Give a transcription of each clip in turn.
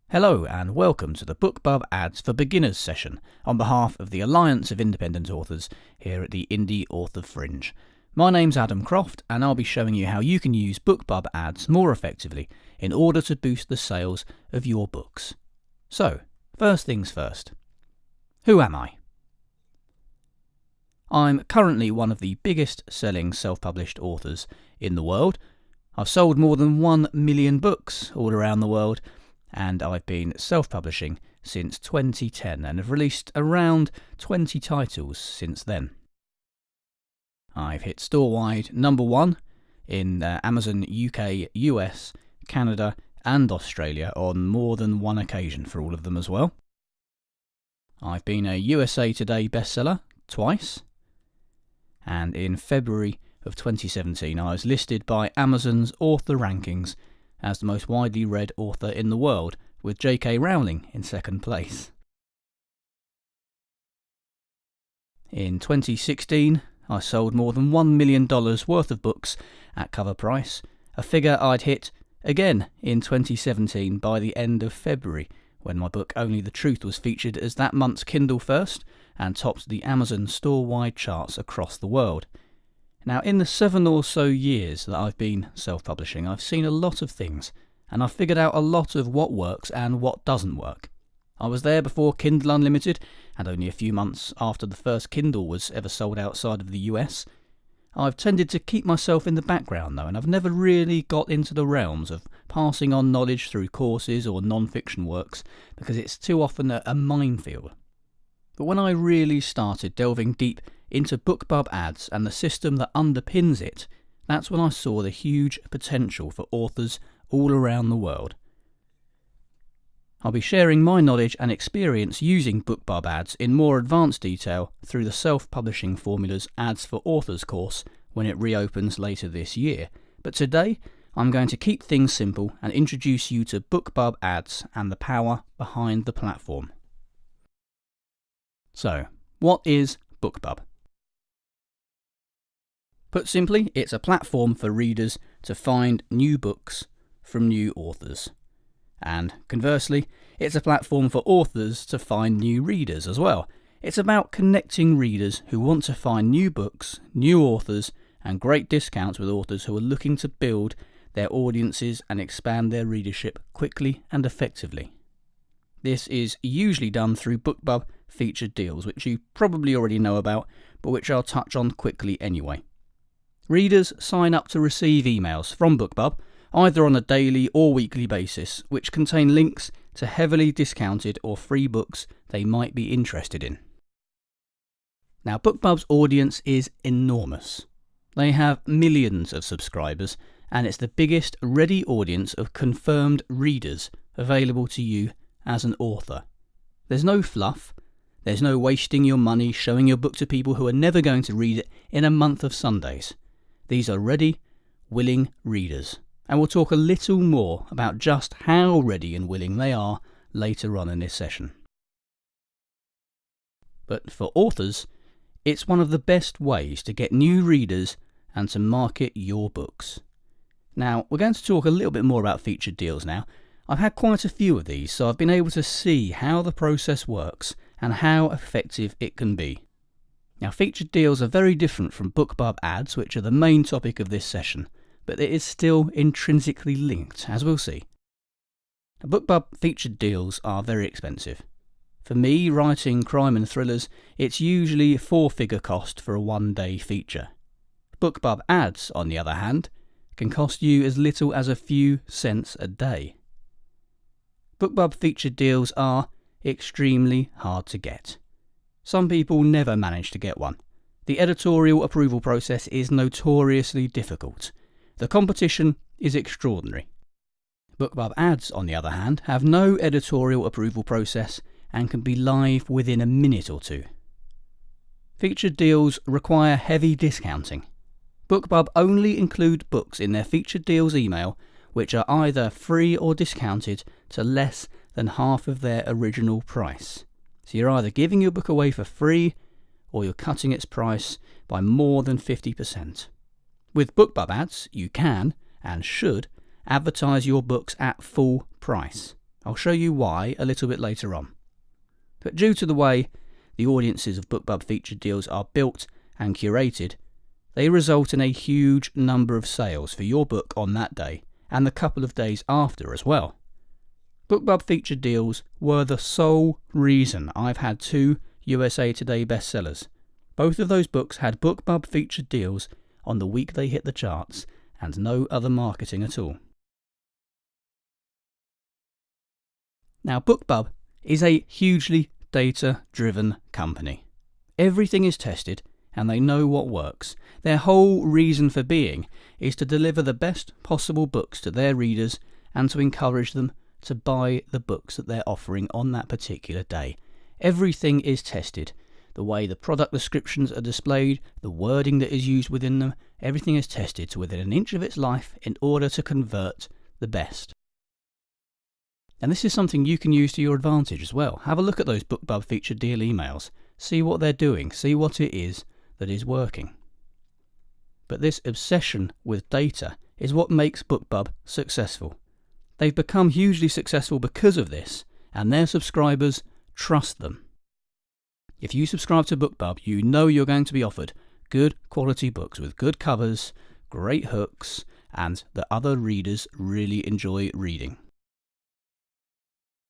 Hello and welcome to the BookBub Ads for Beginners session on behalf of the Alliance of Independent Authors here at the Indie Author Fringe. My name's Adam Croft and I'll be showing you how you can use BookBub Ads more effectively in order to boost the sales of your books. So, first things first. Who am I? I'm currently one of the biggest selling self-published authors in the world. I've sold more than 1 million books all around the world, and I've been self-publishing since 2010 and have released around 20 titles since then. I've hit store-wide #1 in Amazon UK, US, Canada and Australia on more than one occasion for all of them as well. I've been a USA Today bestseller twice, and in February of 2017 I was listed by Amazon's author rankings as the most widely read author in the world, with J.K. Rowling in second place. In 2016, I sold more than $1 million worth of books at cover price, a figure I'd hit again in 2017 by the end of February, when my book Only the Truth was featured as that month's Kindle First and topped the Amazon store-wide charts across the world. Now, in the 7 or so years that I've been self-publishing, I've seen a lot of things, and I've figured out a lot of what works and what doesn't work. I was there before Kindle Unlimited, and only a few months after the first Kindle was ever sold outside of the US. I've tended to keep myself in the background though, and I've never really got into the realms of passing on knowledge through courses or non-fiction works, because it's too often a minefield. But when I really started delving deep into BookBub Ads and the system that underpins it, that's when I saw the huge potential for authors all around the world. I'll be sharing my knowledge and experience using BookBub Ads in more advanced detail through the Self-Publishing Formulas Ads for Authors course when it reopens later this year. But today, I'm going to keep things simple and introduce you to BookBub Ads and the power behind the platform. So, what is BookBub? Put simply, it's a platform for readers to find new books from new authors. And conversely, it's a platform for authors to find new readers as well. It's about connecting readers who want to find new books, new authors, and great discounts with authors who are looking to build their audiences and expand their readership quickly and effectively. This is usually done through Bookbub Featured Deals, which you probably already know about, but which I'll touch on quickly anyway. Readers sign up to receive emails from BookBub, either on a daily or weekly basis, which contain links to heavily discounted or free books they might be interested in. Now, BookBub's audience is enormous. They have millions of subscribers, and it's the biggest ready audience of confirmed readers available to you as an author. There's no fluff. There's no wasting your money showing your book to people who are never going to read it in a month of Sundays. These are ready, willing readers, and we'll talk a little more about just how ready and willing they are later on in this session. But for authors, it's one of the best ways to get new readers and to market your books. Now, we're going to talk a little bit more about featured deals now. I've had quite a few of these, so I've been able to see how the process works and how effective it can be. Now, featured deals are very different from BookBub Ads, which are the main topic of this session, but it is still intrinsically linked, as we'll see. Now, BookBub featured deals are very expensive. For me, writing crime and thrillers, it's usually a 4-figure cost for a one-day feature. BookBub Ads, on the other hand, can cost you as little as a few cents a day. BookBub featured deals are extremely hard to get. Some people never manage to get one. The editorial approval process is notoriously difficult. The competition is extraordinary. BookBub Ads, on the other hand, have no editorial approval process and can be live within a minute or two. Featured deals require heavy discounting. BookBub only include books in their featured deals email which are either free or discounted to less than half of their original price. So you're either giving your book away for free or you're cutting its price by more than 50%. With BookBub Ads, you can, and should, advertise your books at full price. I'll show you why a little bit later on. But due to the way the audiences of BookBub Featured Deals are built and curated, they result in a huge number of sales for your book on that day and the couple of days after as well. BookBub Featured Deals were the sole reason I've had 2 USA Today bestsellers. Both of those books had BookBub Featured Deals on the week they hit the charts and no other marketing at all. Now, BookBub is a hugely data-driven company. Everything is tested and they know what works. Their whole reason for being is to deliver the best possible books to their readers and to encourage them to buy the books that they're offering on that particular day. Everything is tested. The way the product descriptions are displayed, the wording that is used within them, everything is tested to within an inch of its life in order to convert the best. And this is something you can use to your advantage as well. Have a look at those BookBub Featured Deal emails. See what they're doing. See what it is that is working. But this obsession with data is what makes BookBub successful. They've become hugely successful because of this, and their subscribers trust them. If you subscribe to BookBub, you know you're going to be offered good quality books with good covers, great hooks, and that other readers really enjoy reading.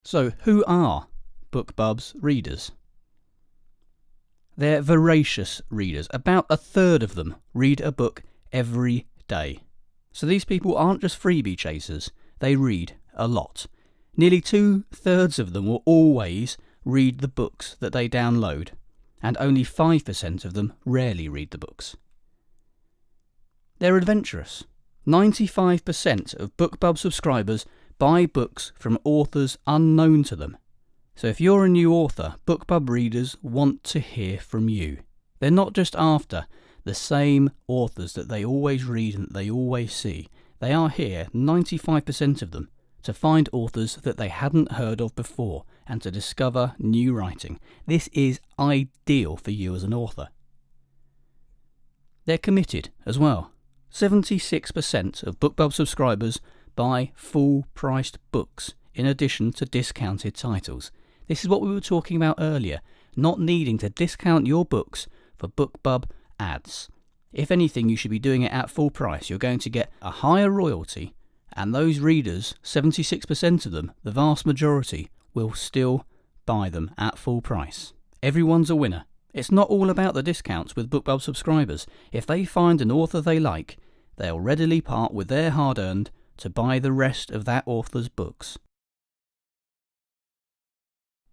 So, who are BookBub's readers? They're voracious readers. About 1/3 of them read a book every day. So these people aren't just freebie chasers, they read a lot. Nearly 2/3 of them will always read the books that they download, and only 5% of them rarely read the books. They're adventurous. 95% of BookBub subscribers buy books from authors unknown to them. So if you're a new author, BookBub readers want to hear from you. They're not just after the same authors that they always read and that they always see. They are here, 95% of them, to find authors that they hadn't heard of before and to discover new writing. This is ideal for you as an author. They're committed as well. 76% of BookBub subscribers buy full-priced books in addition to discounted titles. This is what we were talking about earlier, not needing to discount your books for BookBub Ads. If anything, you should be doing it at full price. You're going to get a higher royalty, and those readers, 76% of them, the vast majority, will still buy them at full price. Everyone's a winner. It's not all about the discounts with BookBub subscribers. If they find an author they like, they'll readily part with their hard-earned to buy the rest of that author's books.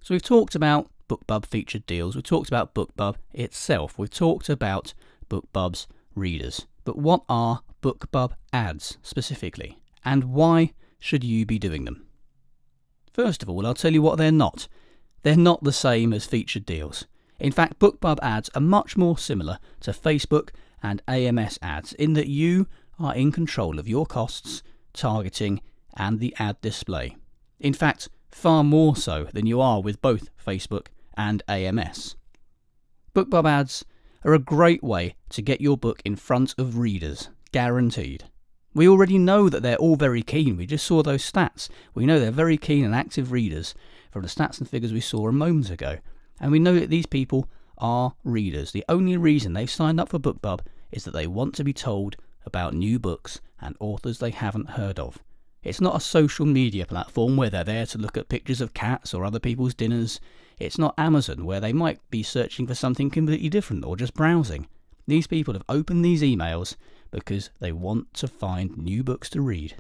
So we've talked about BookBub Featured Deals, we've talked about BookBub itself, we've talked about BookBub's readers. But what are BookBub Ads specifically, and why should you be doing them? First of all, I'll tell you what they're not. They're not the same as featured deals. In fact, BookBub Ads are much more similar to Facebook and AMS ads in that you are in control of your costs, targeting, and the ad display. In fact, far more so than you are with both Facebook and AMS. BookBub Ads are a great way to get your book in front of readers, guaranteed. We already know that they're all very keen. We just saw those stats. We know they're very keen and active readers from the stats and figures we saw a moment ago. And we know that these people are readers. The only reason they've signed up for BookBub is that they want to be told about new books and authors they haven't heard of. It's not a social media platform where they're there to look at pictures of cats or other people's dinners. It's not Amazon where they might be searching for something completely different or just browsing. These people have opened these emails because they want to find new books to read.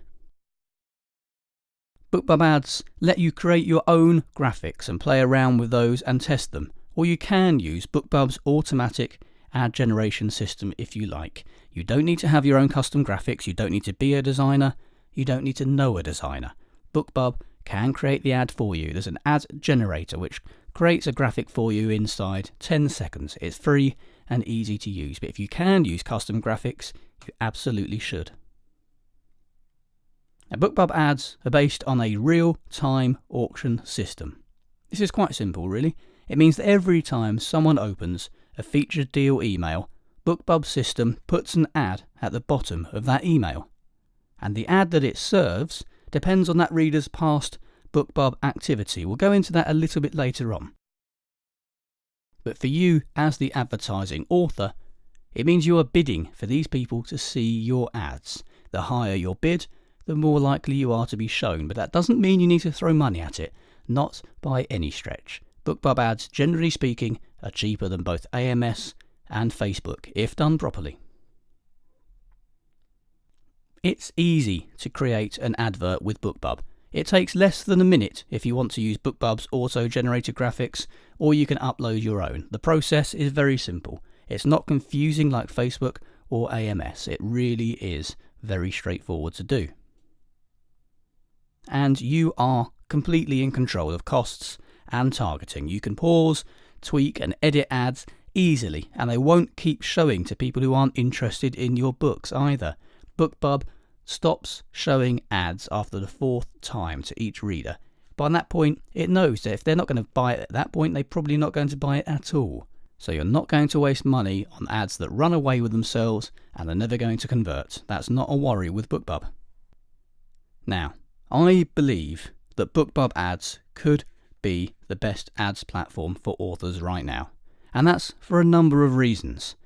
BookBub Ads let you create your own graphics and play around with those and test them. Or you can use BookBub's automatic ad generation system if you like. You don't need to have your own custom graphics, you don't need to be a designer, you don't need to know a designer. BookBub can create the ad for you. There's an ad generator which creates a graphic for you inside 10 seconds. It's free and easy to use, but if you can use custom graphics, you absolutely should. Now, BookBub ads are based on a real-time auction system. This is quite simple, really. It means that every time someone opens a featured deal email, BookBub's system puts an ad at the bottom of that email. And the ad that it serves depends on that reader's past BookBub activity. We'll go into that a little bit later on. But for you as the advertising author, it means you are bidding for these people to see your ads. The higher your bid, the more likely you are to be shown. But that doesn't mean you need to throw money at it. Not by any stretch. BookBub ads, generally speaking, are cheaper than both AMS and Facebook, if done properly. It's easy to create an advert with BookBub. It takes less than a minute if you want to use BookBub's auto-generated graphics, or you can upload your own. The process is very simple. It's not confusing like Facebook or AMS. It really is very straightforward to do. And you are completely in control of costs and targeting. You can pause, tweak and edit ads easily, and they won't keep showing to people who aren't interested in your books either. BookBub stops showing ads after the 4th time to each reader. By that point, it knows that if they're not going to buy it at that point, they're probably not going to buy it at all. So you're not going to waste money on ads that run away with themselves and are never going to convert. That's not a worry with BookBub. Now, I believe that BookBub ads could be the best ads platform for authors right now. And that's for a number of reasons.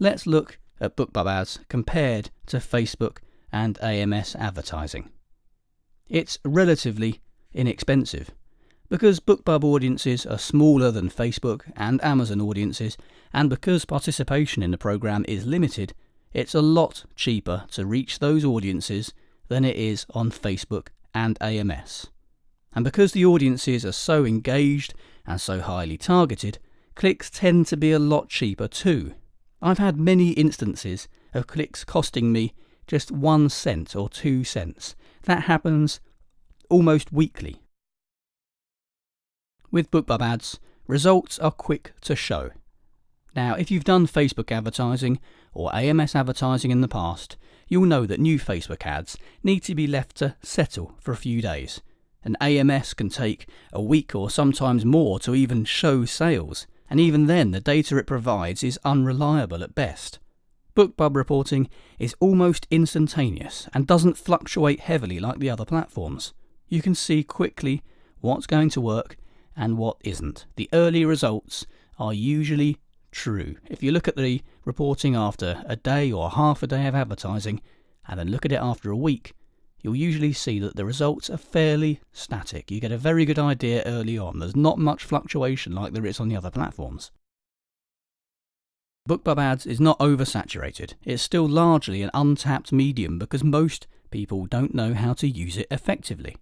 Let's look at BookBub ads compared to Facebook and AMS advertising. It's relatively inexpensive. Because BookBub audiences are smaller than Facebook and Amazon audiences, and because participation in the program is limited, it's a lot cheaper to reach those audiences than it is on Facebook and AMS. And because the audiences are so engaged and so highly targeted, clicks tend to be a lot cheaper too. I've had many instances of clicks costing me just 1 cent or 2 cents. That happens almost weekly. With BookBub ads, results are quick to show. Now, if you've done Facebook advertising or AMS advertising in the past, you'll know that new Facebook ads need to be left to settle for a few days. An AMS can take a week or sometimes more to even show sales, and even then the data it provides is unreliable at best. BookBub reporting is almost instantaneous and doesn't fluctuate heavily like the other platforms. You can see quickly what's going to work and what isn't. The early results are usually true. If you look at the reporting after a day or half a day of advertising and then look at it after a week, you'll usually see that the results are fairly static. You get a very good idea early on. There's not much fluctuation like there is on the other platforms. BookBub ads is not oversaturated. It's still largely an untapped medium because most people don't know how to use it effectively.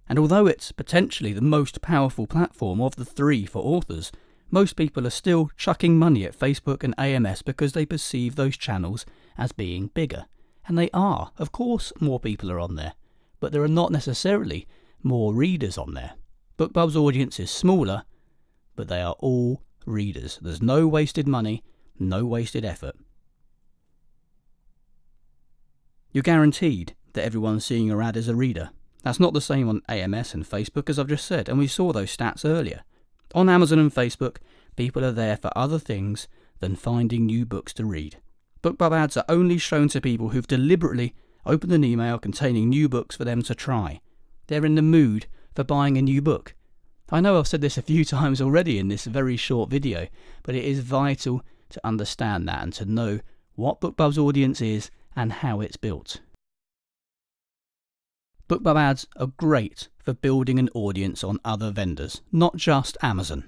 And although it's potentially the most powerful platform of the three for authors, most people are still chucking money at Facebook and AMS because they perceive those channels as being bigger. And they are. Of course more people are on there, but there are not necessarily more readers on there. BookBub's audience is smaller, but they are all readers. There's no wasted money, no wasted effort. You're guaranteed that everyone seeing your ad is a reader. That's not the same on AMS and Facebook, as I've just said, and we saw those stats earlier. On Amazon and Facebook, people are there for other things than finding new books to read. BookBub ads are only shown to people who've deliberately opened an email containing new books for them to try. They're in the mood for buying a new book. I know I've said this a few times already in this very short video, but it is vital to understand that and to know what BookBub's audience is and how it's built. BookBub ads are great for building an audience on other vendors, not just Amazon.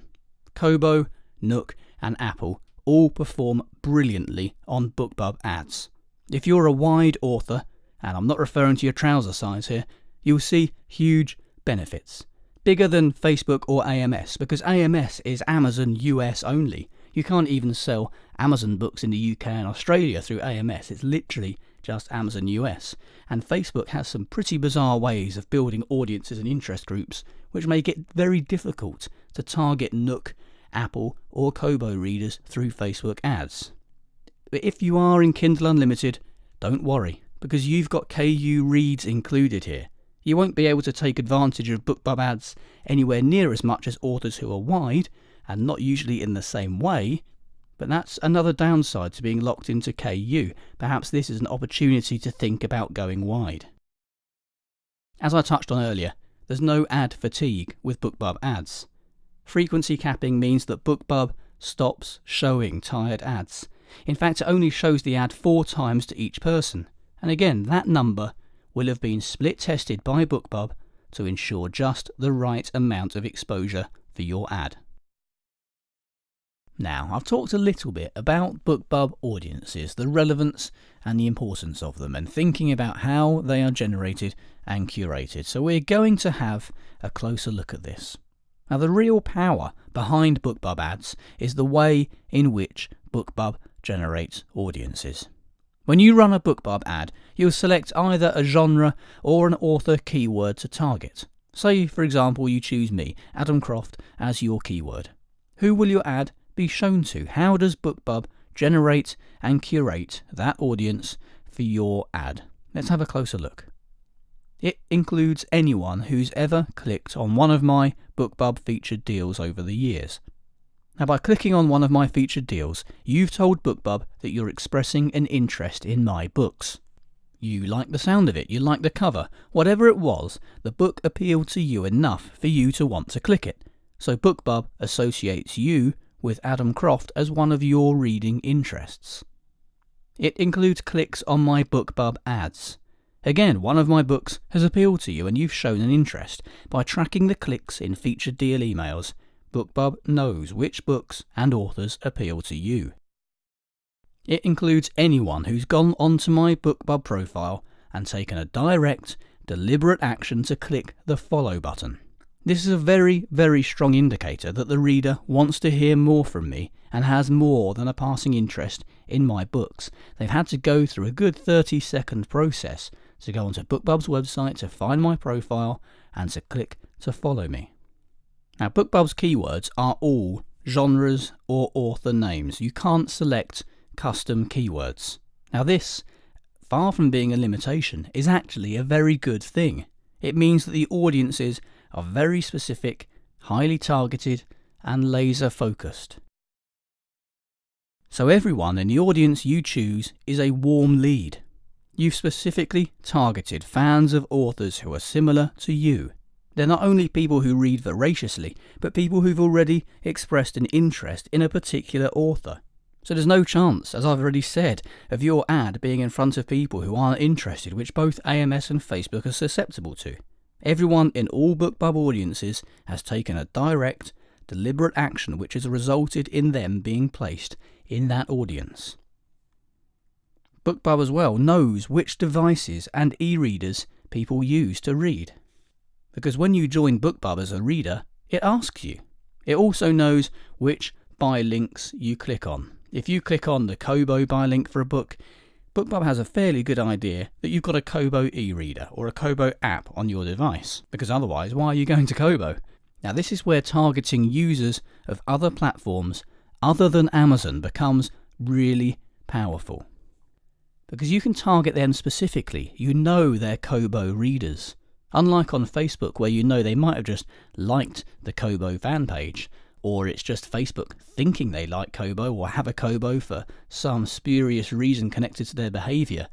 Kobo, Nook and Apple all perform brilliantly on BookBub ads. If you're a wide author, and I'm not referring to your trouser size here, you'll see huge benefits. Bigger than Facebook or AMS, because AMS is Amazon US only. You can't even sell Amazon books in the UK and Australia through AMS. It's literally just Amazon US. And Facebook has some pretty bizarre ways of building audiences and interest groups, which make it very difficult to target Nook, Apple or Kobo readers through Facebook ads. But if you are in Kindle Unlimited, don't worry, because you've got KU Reads included here. You won't be able to take advantage of BookBub ads anywhere near as much as authors who are wide, and not usually in the same way, but that's another downside to being locked into KU. Perhaps this is an opportunity to think about going wide. As I touched on earlier, there's no ad fatigue with BookBub ads. Frequency capping means that BookBub stops showing tired ads. In fact, it only shows the ad 4 times to each person. And again, that number will have been split tested by BookBub to ensure just the right amount of exposure for your ad. Now, I've talked a little bit about BookBub audiences, the relevance and the importance of them, and thinking about how they are generated and curated. So we're going to have a closer look at this. Now, the real power behind BookBub ads is the way in which BookBub generates audiences. When you run a BookBub ad, you'll select either a genre or an author keyword to target. Say, for example, you choose me, Adam Croft, as your keyword. Who will your ad be shown to? How does BookBub generate and curate that audience for your ad? Let's have a closer look. It includes anyone who's ever clicked on one of my BookBub featured deals over the years. Now, by clicking on one of my featured deals, you've told BookBub that you're expressing an interest in my books. You like the sound of it, you like the cover, whatever it was, the book appealed to you enough for you to want to click it. So BookBub associates you with Adam Croft as one of your reading interests. It includes clicks on my BookBub ads. Again, one of my books has appealed to you and you've shown an interest. By tracking the clicks in featured deal emails, BookBub knows which books and authors appeal to you. It includes anyone who's gone onto my BookBub profile and taken a direct, deliberate action to click the follow button. This is a very, very strong indicator that the reader wants to hear more from me and has more than a passing interest in my books. They've had to go through a good 30-second process to go onto BookBub's website to find my profile and to click to follow me. Now, BookBub's keywords are all genres or author names. You can't select custom keywords. Now, this, far from being a limitation, is actually a very good thing. It means that the audiences are very specific, highly targeted, and laser focused. So everyone in the audience you choose is a warm lead. You've specifically targeted fans of authors who are similar to you. They're not only people who read voraciously, but people who've already expressed an interest in a particular author. So there's no chance, as I've already said, of your ad being in front of people who aren't interested, which both AMS and Facebook are susceptible to. Everyone in all BookBub audiences has taken a direct, deliberate action which has resulted in them being placed in that audience. BookBub as well knows which devices and e-readers people use to read. Because when you join BookBub as a reader, it asks you. It also knows which buy links you click on. If you click on the Kobo buy link for a book, BookBub has a fairly good idea that you've got a Kobo e-reader or a Kobo app on your device, because otherwise, why are you going to Kobo? Now, this is where targeting users of other platforms other than Amazon becomes really powerful. Because you can target them specifically. You know they're Kobo readers. Unlike on Facebook, where you know they might have just liked the Kobo fan page, or it's just Facebook thinking they like Kobo or have a Kobo for some spurious reason connected to their behaviour.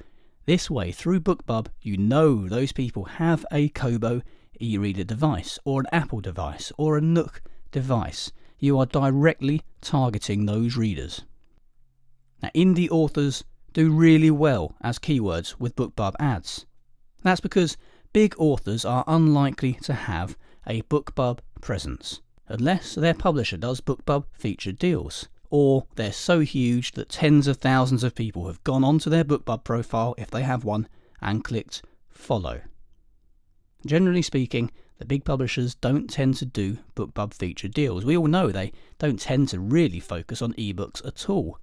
This way, through BookBub, you know those people have a Kobo e-reader device, or an Apple device, or a Nook device. You are directly targeting those readers. Now, indie authors do really well as keywords with BookBub ads. That's because big authors are unlikely to have a BookBub presence, unless their publisher does BookBub Featured Deals, or they're so huge that tens of thousands of people have gone onto their BookBub profile, if they have one, and clicked follow. Generally speaking, the big publishers don't tend to do BookBub Featured Deals. We all know they don't tend to really focus on ebooks at all.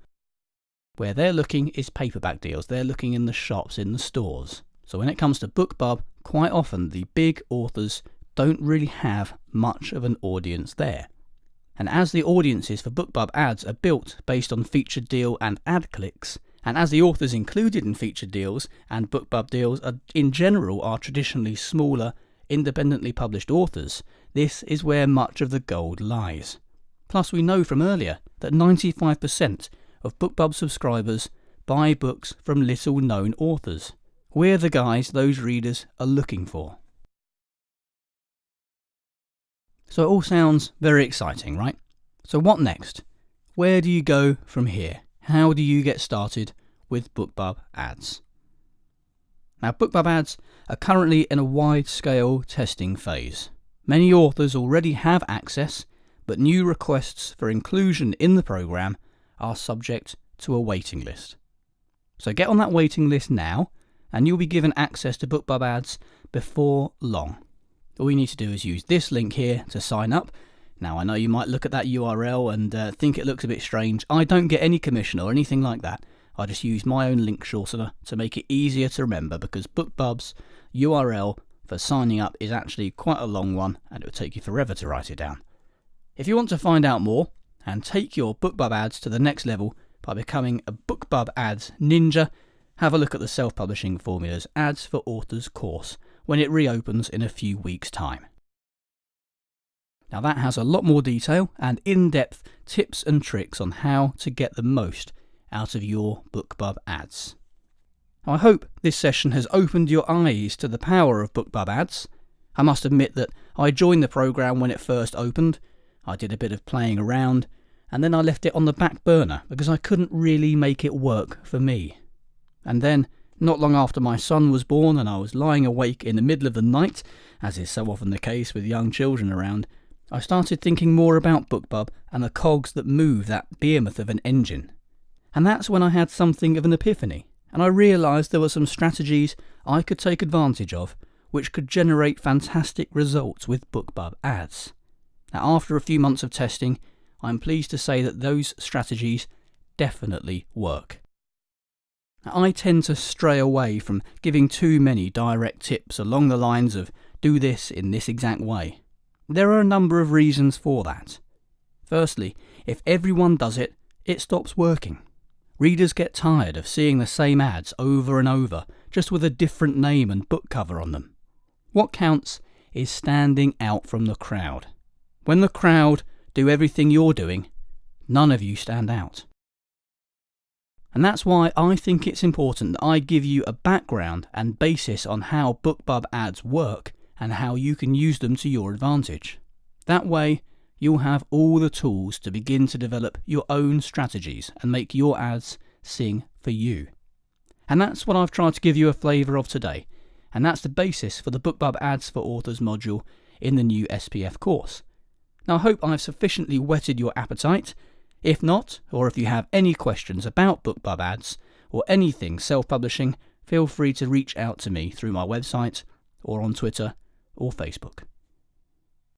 Where they're looking is paperback deals. They're looking in the shops, in the stores. So when it comes to BookBub, quite often the big authors don't really have much of an audience there. And as the audiences for BookBub ads are built based on featured deal and ad clicks, and as the authors included in featured deals and BookBub deals are in general are traditionally smaller, independently published authors, this is where much of the gold lies. Plus, we know from earlier that 95% of BookBub subscribers buy books from little known authors. We're the guys those readers are looking for. So it all sounds very exciting, right? So what next? Where do you go from here? How do you get started with BookBub Ads? Now, BookBub Ads are currently in a wide-scale testing phase. Many authors already have access, but new requests for inclusion in the program are subject to a waiting list. So get on that waiting list now, and you'll be given access to BookBub Ads before long. All you need to do is use this link here to sign up. Now, I know you might look at that URL and think it looks a bit strange. I don't get any commission or anything like that. I just use my own link shortener to make it easier to remember, because BookBub's URL for signing up is actually quite a long one and it will take you forever to write it down. If you want to find out more and take your BookBub Ads to the next level by becoming a BookBub Ads ninja, have a look at the Self-Publishing Formulas Ads for Authors course when it reopens in a few weeks' time. Now that has a lot more detail and in-depth tips and tricks on how to get the most out of your BookBub Ads. I hope this session has opened your eyes to the power of BookBub Ads. I must admit that I joined the program when it first opened. I did a bit of playing around and then I left it on the back burner because I couldn't really make it work for me. And then, not long after my son was born and I was lying awake in the middle of the night, as is so often the case with young children around, I started thinking more about BookBub and the cogs that move that behemoth of an engine. And that's when I had something of an epiphany, and I realised there were some strategies I could take advantage of which could generate fantastic results with BookBub Ads. Now, after a few months of testing, I'm pleased to say that those strategies definitely work. Now, I tend to stray away from giving too many direct tips along the lines of do this in this exact way. There are a number of reasons for that. Firstly, if everyone does it, it stops working. Readers get tired of seeing the same ads over and over, just with a different name and book cover on them. What counts is standing out from the crowd. When the crowd do everything you're doing, none of you stand out. And that's why I think it's important that I give you a background and basis on how BookBub Ads work and how you can use them to your advantage. That way, you'll have all the tools to begin to develop your own strategies and make your ads sing for you. And that's what I've tried to give you a flavour of today. And that's the basis for the BookBub Ads for Authors module in the new SPF course. Now, I hope I've sufficiently whetted your appetite. If not, or if you have any questions about BookBub Ads or anything self-publishing, feel free to reach out to me through my website or on Twitter or Facebook.